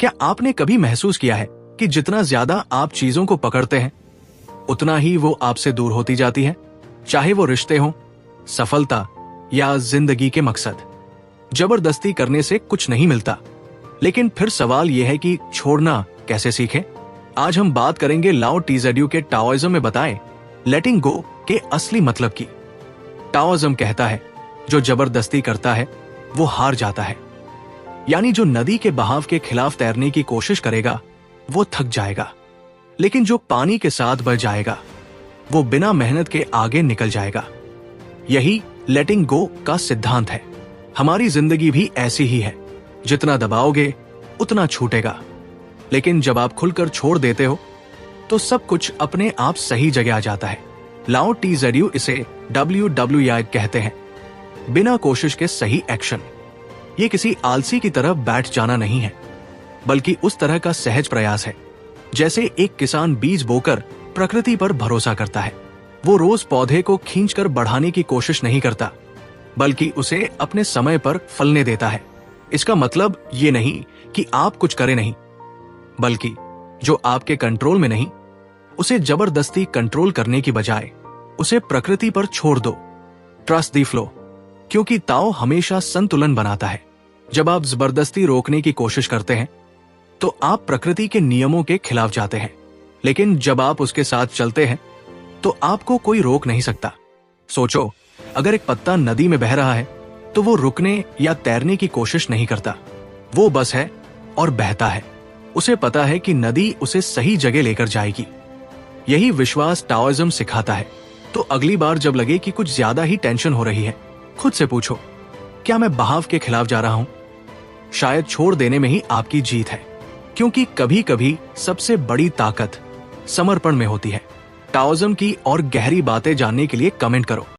क्या आपने कभी महसूस किया है कि जितना ज्यादा आप चीजों को पकड़ते हैं उतना ही वो आपसे दूर होती जाती है, चाहे वो रिश्ते हों, सफलता या जिंदगी के मकसद। जबरदस्ती करने से कुछ नहीं मिलता, लेकिन फिर सवाल यह है कि छोड़ना कैसे सीखें। आज हम बात करेंगे लाओ टीजेड्यू के टाओइज्म में बताए लेटिंग गो के असली मतलब की। टाओइज्म कहता है जो जबरदस्ती करता है वो हार जाता है, यानी जो नदी के बहाव के खिलाफ तैरने की कोशिश करेगा वो थक जाएगा, लेकिन जो पानी के साथ बह जाएगा वो बिना मेहनत के आगे निकल जाएगा। यही लेटिंग गो का सिद्धांत है। हमारी जिंदगी भी ऐसी ही है, जितना दबाओगे उतना छूटेगा, लेकिन जब आप खुलकर छोड़ देते हो तो सब कुछ अपने आप सही जगह आ जाता है। लाओ टीजेड्यू इसे WWI कहते हैं, बिना कोशिश के सही एक्शन। ये किसी आलसी की तरह बैठ जाना नहीं है, बल्कि उस तरह का सहज प्रयास है जैसे एक किसान बीज बोकर प्रकृति पर भरोसा करता है। वो रोज पौधे को खींचकर बढ़ाने की कोशिश नहीं करता, बल्कि उसे अपने समय पर फलने देता है। इसका मतलब ये नहीं कि आप कुछ करें नहीं, बल्कि जो आपके कंट्रोल में नहीं उसे जबरदस्ती कंट्रोल करने की बजाय उसे प्रकृति पर छोड़ दो। ट्रस्ट द फ्लो, क्योंकि ताओ हमेशा संतुलन बनाता है। जब आप जबरदस्ती रोकने की कोशिश करते हैं तो आप प्रकृति के नियमों के खिलाफ जाते हैं, लेकिन जब आप उसके साथ चलते हैं तो आपको कोई रोक नहीं सकता। सोचो, अगर एक पत्ता नदी में बह रहा है तो वो रुकने या तैरने की कोशिश नहीं करता, वो बस है और बहता है। उसे पता है कि नदी उसे सही जगह लेकर जाएगी। यही विश्वास टाओइज्म सिखाता है। तो अगली बार जब लगे कि कुछ ज्यादा ही टेंशन हो रही है, खुद से पूछो, क्या मैं बहाव के खिलाफ जा रहा हूं? शायद छोड़ देने में ही आपकी जीत है, क्योंकि कभी कभी सबसे बड़ी ताकत समर्पण में होती है। टाओइज्म की और गहरी बातें जानने के लिए कमेंट करो।